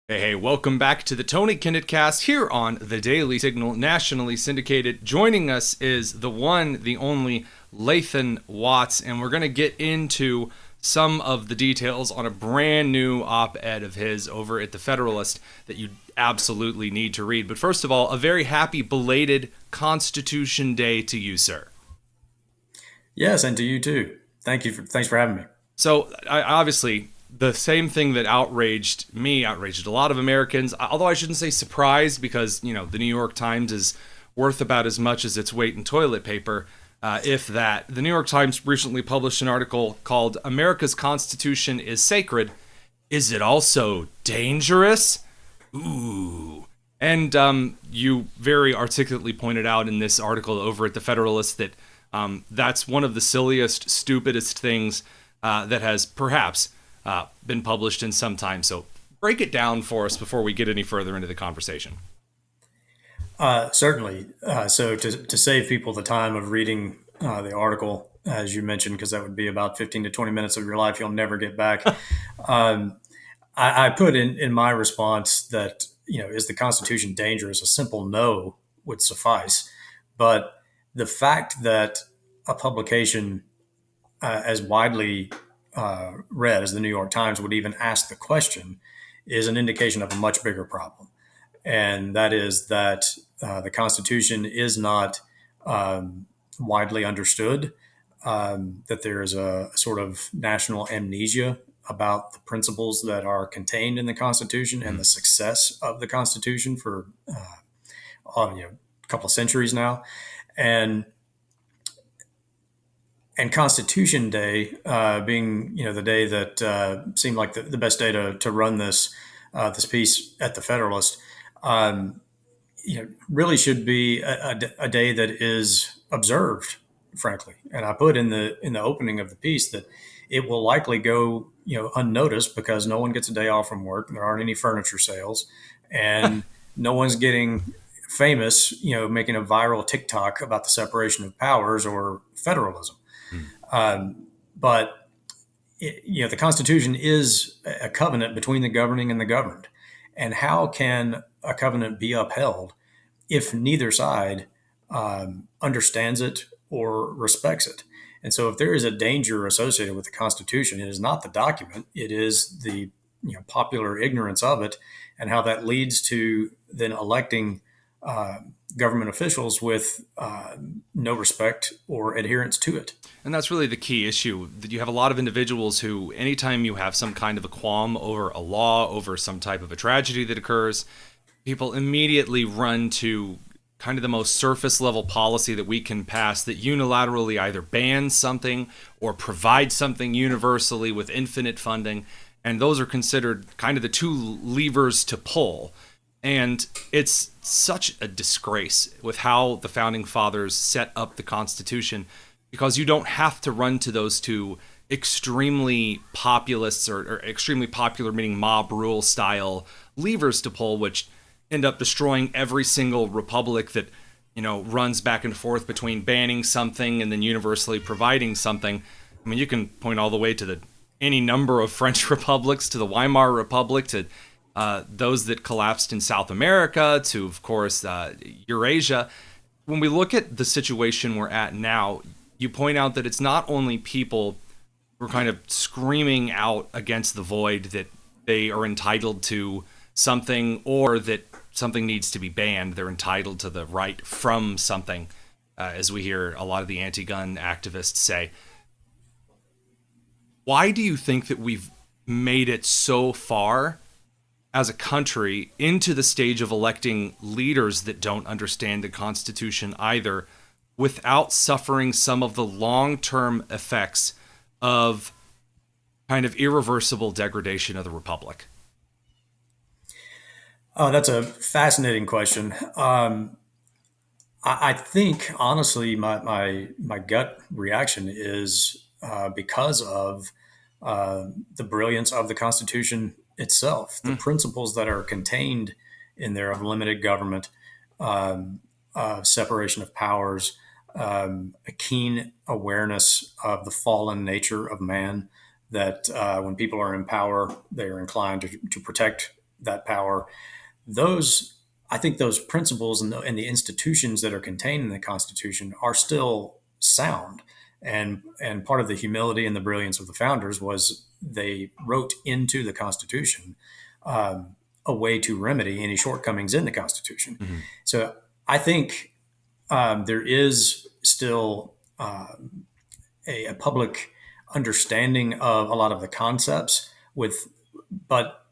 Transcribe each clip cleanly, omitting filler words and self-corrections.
Hey, welcome back to the Tony Kinnett Cast here on the Daily Signal, nationally syndicated. Joining us is the one, the only Lathan Watts, and we're going to get into some of the details on a brand new op-ed of his over at the Federalist that you absolutely need to read. But first of all, a very happy belated Constitution Day to you, sir. Yes, and to you too. Thanks for having me. So, obviously, the same thing that outraged me outraged a lot of Americans. Although I shouldn't say surprised, because the New York Times is worth about as much as its weight in toilet paper, if that. The New York Times recently published an article called "America's Constitution is Sacred. Is it also dangerous?" Ooh. And you very articulately pointed out in this article over at the Federalist that that's one of the silliest, stupidest things that has perhaps been published in some time. So break it down for us before we get any further into the conversation. Certainly. So to save people the time of reading the article, as you mentioned, because that would be about 15 to 20 minutes of your life you'll never get back, um, I put in my response that, is the Constitution dangerous? A simple no would suffice. But the fact that a publication as widely read as the New York Times would even ask the question is an indication of a much bigger problem. And that is that the Constitution is not widely understood, that there is a sort of national amnesia about the principles that are contained in the Constitution and the success of the Constitution for a couple of centuries now. And and Constitution Day being the day that seemed like the best day to run this piece at the Federalist, um, really should be a day that is observed, frankly. And I put in the opening of the piece that it will likely go unnoticed because no one gets a day off from work. There aren't any furniture sales, and no one's getting famous, making a viral TikTok about the separation of powers or federalism. But the Constitution is a covenant between the governing and the governed. And how can a covenant be upheld if neither side understands it or respects it? And so, if there is a danger associated with the Constitution, it is not the document; it is the popular ignorance of it, and how that leads to then electing uh, government officials with no respect or adherence to it. And that's really the key issue, that you have a lot of individuals who, anytime you have some kind of a qualm over a law, over some type of a tragedy that occurs, people immediately run to kind of the most surface level policy that we can pass that unilaterally either bans something or provides something universally with infinite funding. And those are considered kind of the two levers to pull. And it's such a disgrace with how the founding fathers set up the Constitution, because you don't have to run to those two extremely populists or extremely popular, meaning mob rule style levers to pull, which end up destroying every single republic that runs back and forth between banning something and then universally providing something. I mean, you can point all the way to the any number of French republics, to the Weimar Republic, to those that collapsed in South America, to, of course, Eurasia. When we look at the situation we're at now, you point out that it's not only people who are kind of screaming out against the void that they are entitled to something, or that something needs to be banned. They're entitled to the right from something, as we hear a lot of the anti-gun activists say. Why do you think that we've made it so far as a country into the stage of electing leaders that don't understand the Constitution either, without suffering some of the long-term effects of kind of irreversible degradation of the republic? Oh, that's a fascinating question. I think, honestly, my gut reaction is because of the brilliance of the Constitution itself, the Mm. principles that are contained in there of limited government, separation of powers, a keen awareness of the fallen nature of man. That when people are in power, they are inclined to protect that power. Those, I think those principles and the institutions that are contained in the Constitution are still sound. And part of the humility and the brilliance of the founders was they wrote into the Constitution a way to remedy any shortcomings in the Constitution. Hmm. So I think there is still a public understanding of a lot of the concepts with, but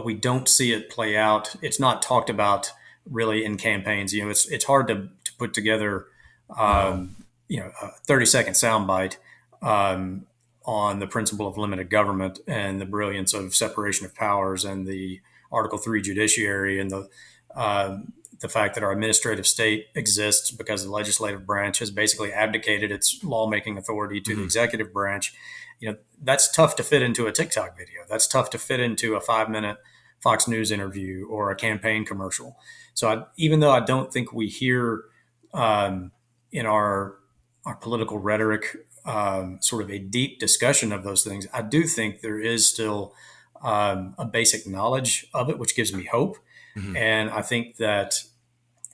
we don't see it play out. It's not talked about really in campaigns. It's hard to put together No. a 30-second soundbite on the principle of limited government and the brilliance of separation of powers and the Article 3 judiciary and the fact that our administrative state exists because the legislative branch has basically abdicated its lawmaking authority to the executive branch. That's tough to fit into a TikTok video. That's tough to fit into a 5-minute Fox News interview or a campaign commercial. So even though I don't think we hear in our political rhetoric sort of a deep discussion of those things, I do think there is still a basic knowledge of it, which gives me hope. Hmm. And I think that,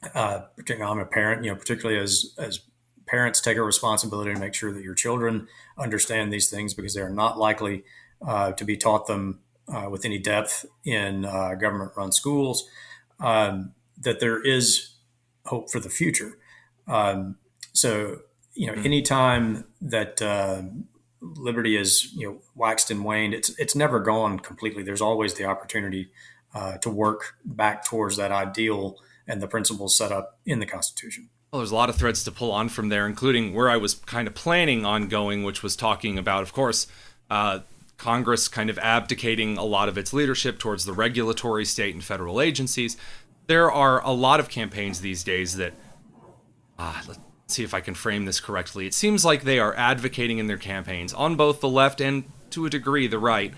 particularly, I'm a parent, particularly as parents take a responsibility to make sure that your children understand these things because they are not likely to be taught them with any depth in government run schools, that there is hope for the future. So, anytime that liberty is, waxed and waned, it's never gone completely. There's always the opportunity to work back towards that ideal and the principles set up in the Constitution. Well, there's a lot of threads to pull on from there, including where I was kind of planning on going, which was talking about, of course, Congress kind of abdicating a lot of its leadership towards the regulatory state and federal agencies. There are a lot of campaigns these days that, let's see if I can frame this correctly. It seems like they are advocating in their campaigns on both the left and, to a degree, the right,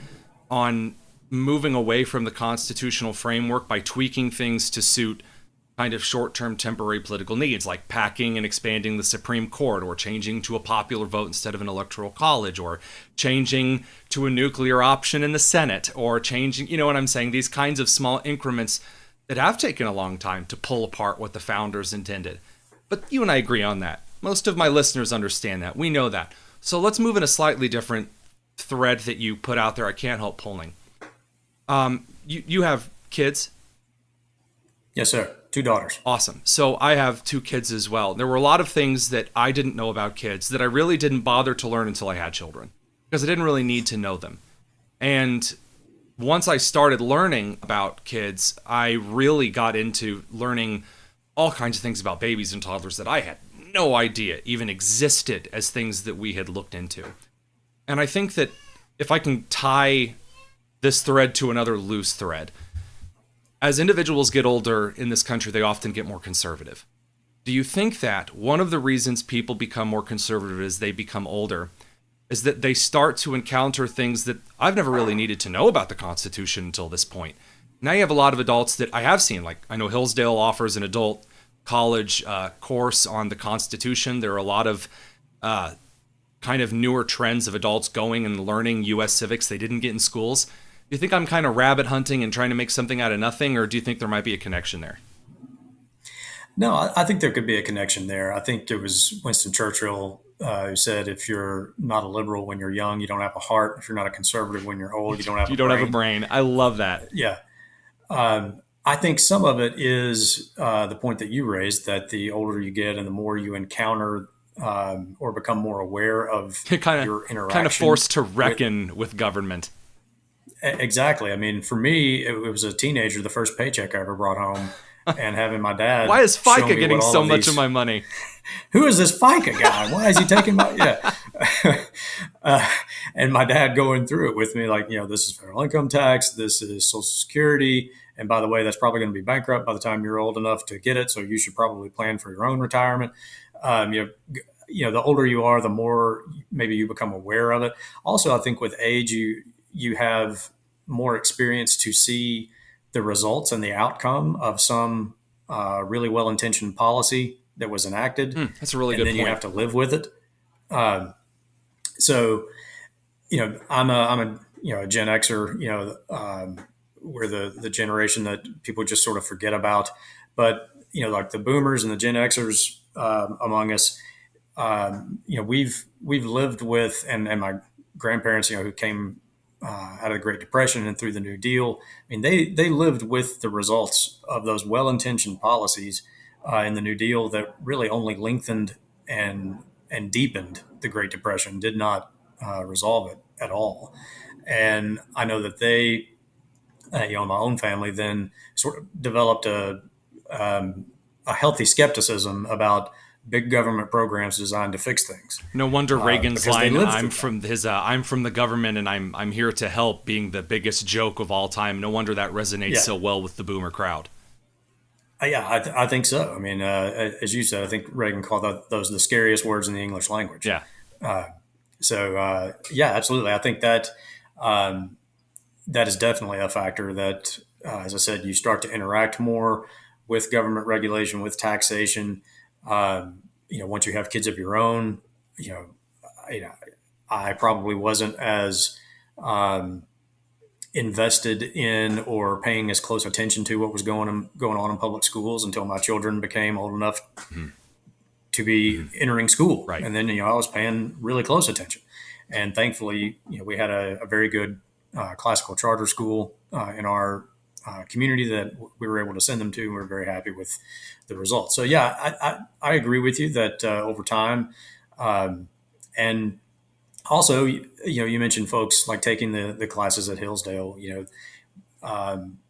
on moving away from the constitutional framework by tweaking things to suit kind of short-term temporary political needs, like packing and expanding the Supreme Court, or changing to a popular vote instead of an electoral college, or changing to a nuclear option in the Senate, or changing, you know what I'm saying, these kinds of small increments that have taken a long time to pull apart what the founders intended. But you and I agree on that. Most of my listeners understand that. We know that. So let's move in a slightly different thread that you put out there. I can't help pulling. You have kids? Yes, sir. 2 daughters. Awesome. So I have 2 kids as well. There were a lot of things that I didn't know about kids that I really didn't bother to learn until I had children, because I didn't really need to know them. And once I started learning about kids, I really got into learning all kinds of things about babies and toddlers that I had no idea even existed as things that we had looked into. And I think that if I can tie this thread to another loose thread, as individuals get older in this country, they often get more conservative. Do you think that one of the reasons people become more conservative as they become older is that they start to encounter things that I've never really needed to know about the Constitution until this point? Now you have a lot of adults that I have seen, like I know Hillsdale offers an adult college course on the Constitution. There are a lot of kind of newer trends of adults going and learning U.S. civics they didn't get in schools. Do you think I'm kind of rabbit hunting and trying to make something out of nothing, or do you think there might be a connection there? No, I think there could be a connection there. I think it was Winston Churchill who said, if you're not a liberal when you're young, you don't have a heart. If you're not a conservative when you're old, you don't have You a don't brain. have a brain. I love that. Yeah. I think some of it is the point that you raised, that the older you get and the more you encounter or become more aware of your interaction. Kind of forced to reckon with government. Exactly. I mean, for me, it was a teenager, the first paycheck I ever brought home, and having my dad. Why is show FICA me getting what all so of much these- of my money? Who is this FICA guy? Why is he taking my, yeah. And my dad going through it with me, like, this is federal income tax, this is Social Security. And by the way, that's probably going to be bankrupt by the time you're old enough to get it. So you should probably plan for your own retirement. The older you are, the more maybe you become aware of it. Also, I think with age, you have more experience to see the results and the outcome of some really well-intentioned policy that was enacted. That's a really and good then point. you have to live with it. So, I'm a Gen Xer. we're the generation that people just sort of forget about. But like the Boomers and the Gen Xers among us, we've lived with, and my grandparents, who came out of the Great Depression and through the New Deal. I mean, they lived with the results of those well-intentioned policies in the New Deal that really only lengthened and deepened the Great Depression, did not resolve it at all. And I know that they, my own family, then sort of developed a healthy skepticism about big government programs designed to fix things. No wonder Reagan's because they line, lived "I'm through from his, I'm from the government, and I'm here to help," being the biggest joke of all time. No wonder that resonates Yeah. so well with the Boomer crowd. Yeah, I think so. I mean, as you said, I think Reagan called those the scariest words in the English language. Yeah. Yeah, absolutely. I think that that is definitely a factor that, as I said, you start to interact more with government regulation, with taxation. Once you have kids of your own, you know, you know, I probably wasn't as invested in or paying as close attention to what was going on in public schools until my children became old enough to be entering school. Right. And then, I was paying really close attention. And thankfully, we had a very good classical charter school in our community that we were able to send them to. And we were very happy with the results. So, yeah, I agree with you that over time, and also, you mentioned folks like taking the classes at Hillsdale,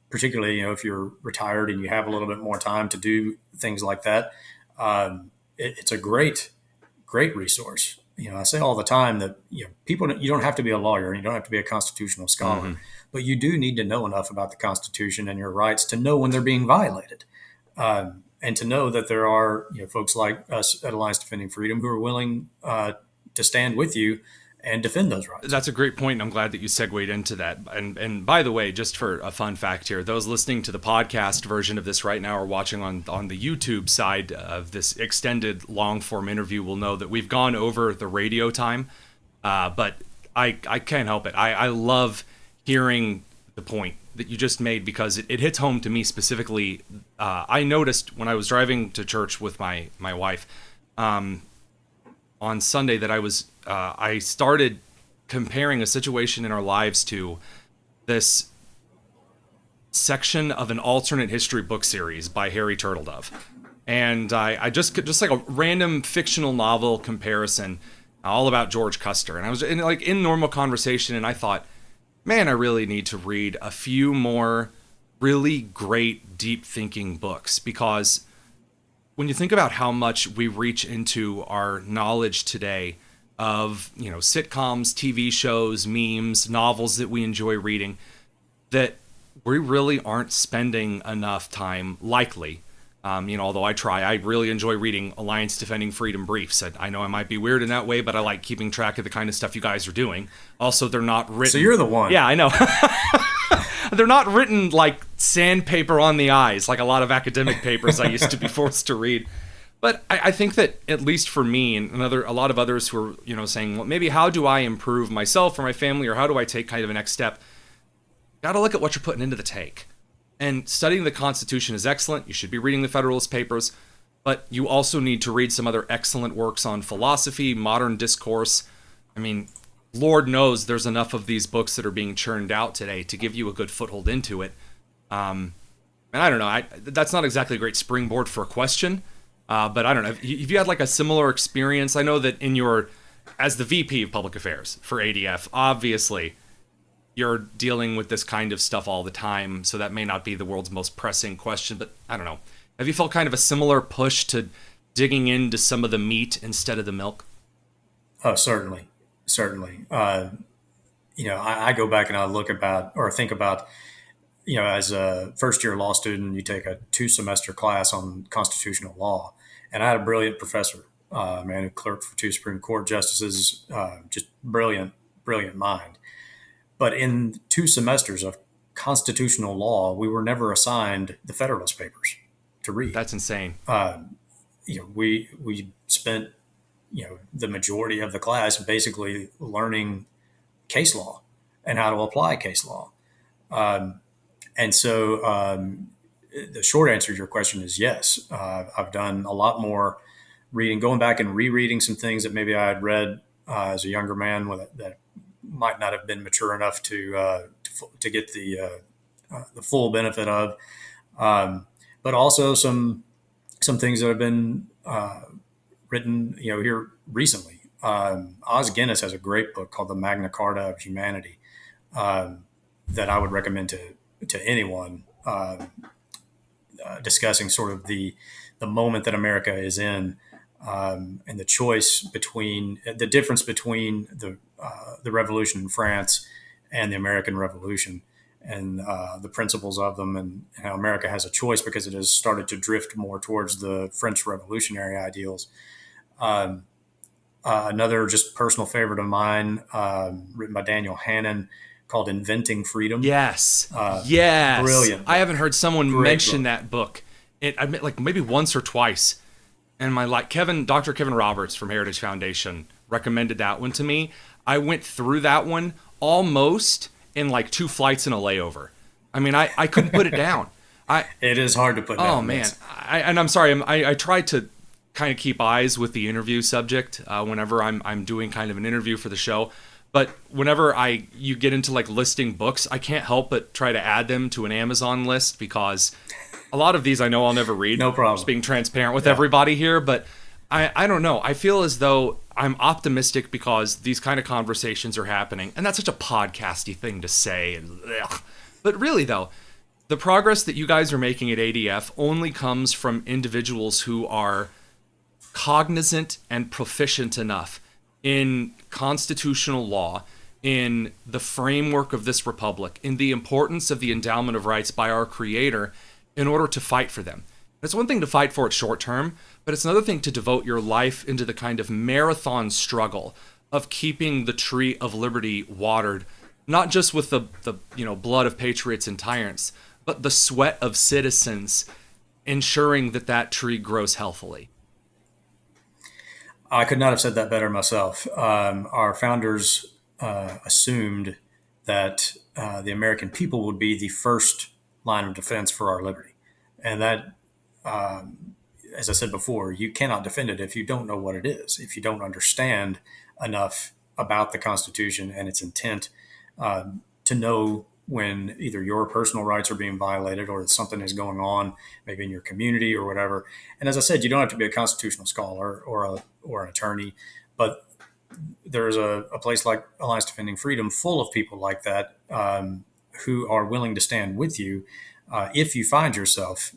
particularly, if you're retired and you have a little bit more time to do things like that. It's a great resource. I say all the time that, people, you don't have to be a lawyer and you don't have to be a constitutional scholar, but you do need to know enough about the Constitution and your rights to know when they're being violated. And to know that there are, folks like us at Alliance Defending Freedom who are willing to stand with you and defend those rights. That's a great point, and I'm glad that you segued into that. And by the way, just for a fun fact here, those listening to the podcast version of this right now or watching on the YouTube side of this extended long-form interview will know that we've gone over the radio time, but I can't help it. I love hearing the point that you just made because it hits home to me specifically. I noticed when I was driving to church with my wife on Sunday that I started comparing a situation in our lives to this section of an alternate history book series by Harry Turtledove. And I just like a random fictional novel comparison all about George Custer. And I was in normal conversation and I thought, man, I really need to read a few more really great, deep thinking books, because when you think about how much we reach into our knowledge today of, sitcoms, TV shows, memes, novels that we enjoy reading, that we really aren't spending enough time, likely. Although I really enjoy reading Alliance Defending Freedom briefs. I know I might be weird in that way, but I like keeping track of the kind of stuff you guys are doing. Also, they're not written. So you're the one. Yeah, I know. They're not written like sandpaper on the eyes, like a lot of academic papers I used to be forced to read. But I think that, at least for me and a lot of others who are, saying, well, maybe how do I improve myself or my family, or how do I take kind of a next step? Got to look at what you're putting into the take. And studying the Constitution is excellent. You should be reading the Federalist Papers. But you also need to read some other excellent works on philosophy, modern discourse. I mean, Lord knows there's enough of these books that are being churned out today to give you a good foothold into it. And I don't know. That's not exactly a great springboard for a question. But I don't know. If you had like a similar experience, I know that as the VP of Public Affairs for ADF, obviously you're dealing with this kind of stuff all the time, so that may not be the world's most pressing question, but I don't know. Have you felt kind of a similar push to digging into some of the meat instead of the milk? Oh, certainly. I go back and I think about, as a first-year law student, you take a 2-semester class on constitutional law. And I had a brilliant professor, man who clerked for 2 Supreme Court justices, just brilliant mind. But in 2 semesters of constitutional law, we were never assigned the Federalist Papers to read. That's insane. We spent, the majority of the class basically learning case law and how to apply case law. And so the short answer to your question is yes. I've done a lot more reading, going back and rereading some things that maybe I had read as a younger man that might not have been mature enough to get the full benefit of, but also some things that have been written, here recently. Os Guinness has a great book called The Magna Carta of Humanity that I would recommend to anyone discussing sort of the moment that America is in, and the choice between the difference between the revolution in France and the American Revolution, and the principles of them, and how America has a choice because it has started to drift more towards the French revolutionary ideals. Another just personal favorite of mine, written by Daniel Hannan, called Inventing Freedom. Yes. Yes. Brilliant book. I haven't heard someone Great mention book. that book. I mean, like maybe once or twice. And Dr. Kevin Roberts from Heritage Foundation recommended that one to me. I went through that one almost in like 2 flights and a layover. I mean, I couldn't put it down. It is hard to put down. Oh man, I'm sorry. I try to kind of keep eyes with the interview subject whenever I'm doing kind of an interview for the show. But whenever you get into like listing books, I can't help but try to add them to an Amazon list, because a lot of these I know I'll never read. No problem. Just being transparent with everybody here, but I don't know. I feel as though I'm optimistic because these kind of conversations are happening, and that's such a podcasty thing to say. But really though, the progress that you guys are making at ADF only comes from individuals who are cognizant and proficient enough in constitutional law, in the framework of this republic, in the importance of the endowment of rights by our creator, in order to fight for them. It's one thing to fight for it short term, but it's another thing to devote your life into the kind of marathon struggle of keeping the tree of liberty watered, not just with the blood of patriots and tyrants, but the sweat of citizens, ensuring that that tree grows healthily. I could not have said that better myself. Our founders assumed that the American people would be the first line of defense for our liberty. And that, as I said before, you cannot defend it if you don't know what it is, if you don't understand enough about the Constitution and its intent to know when either your personal rights are being violated or something is going on, maybe in your community or whatever. And as I said, you don't have to be a constitutional scholar or an attorney, but there's a place like Alliance Defending Freedom full of people like that who are willing to stand with you if you find yourself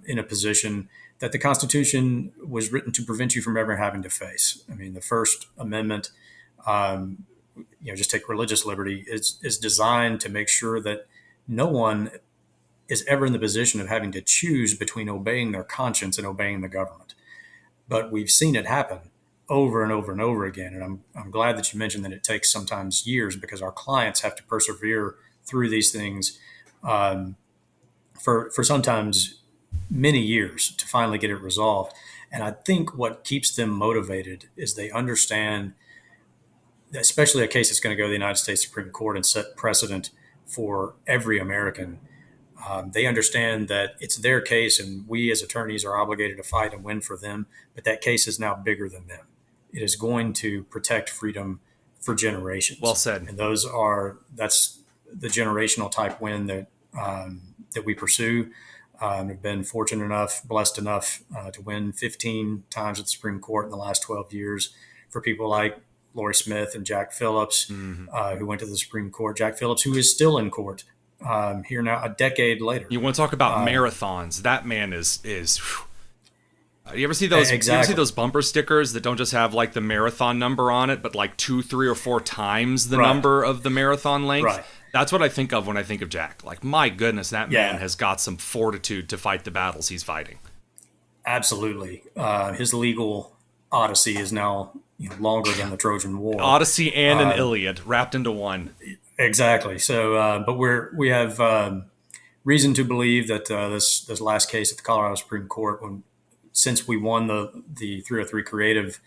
in a position that the Constitution was written to prevent you from ever having to face. I mean, the First Amendment, just take religious liberty, is designed to make sure that no one is ever in the position of having to choose between obeying their conscience and obeying the government. But we've seen it happen over and over and over again. And I'm glad that you mentioned that it takes sometimes years, because our clients have to persevere through these things for sometimes many years to finally get it resolved. And I think what keeps them motivated is they understand, especially a case that's going to go to the United States Supreme Court and set precedent for every American. They understand that it's their case, and we as attorneys are obligated to fight and win for them. But that case is now bigger than them. It is going to protect freedom for generations. Well said. And that's the generational type win that we pursue. I've been blessed enough to win 15 times at the Supreme Court in the last 12 years for people like Lori Smith and Jack Phillips, who went to the Supreme Court. Jack Phillips, who is still in court here now, a decade later. You want to talk about marathons? That man is. You ever see those? Exactly. You ever see those bumper stickers that don't just have like the marathon number on it, but like 2, 3, or 4 times the number of the marathon length? Right. That's what I think of when I think of Jack. Like, my goodness, that man has got some fortitude to fight the battles he's fighting. Absolutely. His legal odyssey is now longer than the Trojan War. Odyssey and an Iliad wrapped into one. Exactly. So, but we have reason to believe that this last case at the Colorado Supreme Court, since we won the 303 creative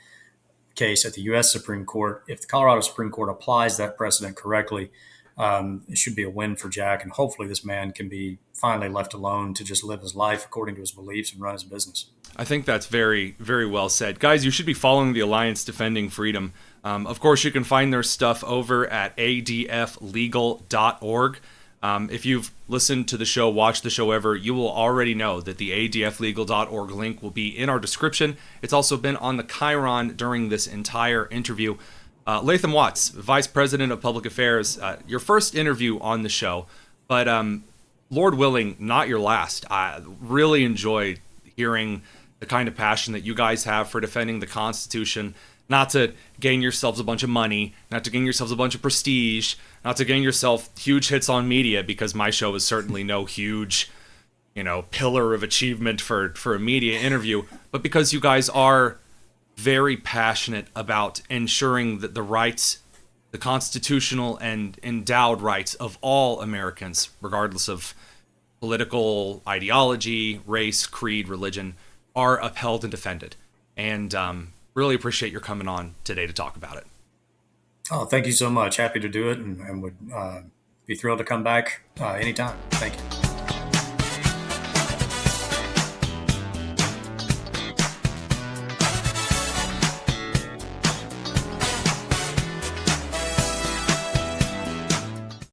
case at the U.S. Supreme Court, if the Colorado Supreme Court applies that precedent correctly, It should be a win for Jack, and hopefully this man can be finally left alone to just live his life according to his beliefs and run his business. I think that's very, very well said. Guys, you should be following the Alliance Defending Freedom. Of course, you can find their stuff over at adflegal.org. If you've listened to the show, watched the show ever, you will already know that the adflegal.org link will be in our description. It's also been on the Chiron during this entire interview. Lathan Watts, Vice President of Public Affairs, your first interview on the show, but Lord willing, not your last. I really enjoyed hearing the kind of passion that you guys have for defending the Constitution, not to gain yourselves a bunch of money, not to gain yourselves a bunch of prestige, not to gain yourself huge hits on media, because my show is certainly no huge, pillar of achievement for a media interview, but because you guys are very passionate about ensuring that the rights, the constitutional and endowed rights of all Americans, regardless of political ideology, race, creed, religion, are upheld and defended. And really appreciate your coming on today to talk about it. Oh, thank you so much. Happy to do it, and would be thrilled to come back anytime. Thank you.